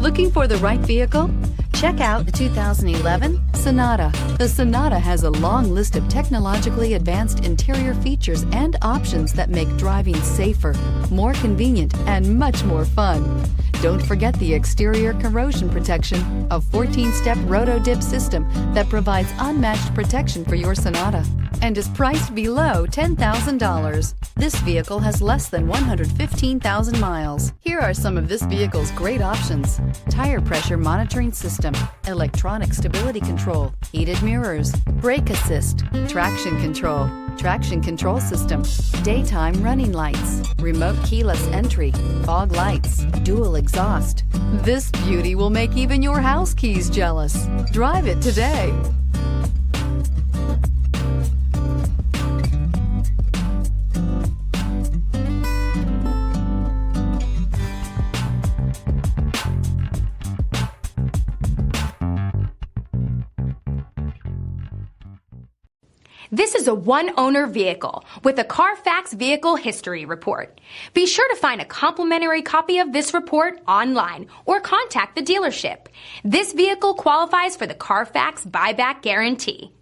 Looking for the right vehicle? Check out the 2011 Sonata. The Sonata has a long list of technologically advanced interior features and options that make driving safer, more convenient, and much more fun. Don't forget the exterior corrosion protection, a 14-step roto-dip system that provides unmatched protection for your Sonata and is priced below $10,000. This vehicle has less than 115,000 miles. Here are some of this vehicle's great options: tire pressure monitoring system, electronic stability control, heated mirrors, brake assist, traction control system, daytime running lights, remote keyless entry, fog lights, dual exhaust. This beauty will make even your house keys jealous. Drive it today. This is a one-owner vehicle with a CARFAX Vehicle History Report. Be sure to find a complimentary copy of this report online or contact the dealership. This vehicle qualifies for the CARFAX Buyback Guarantee.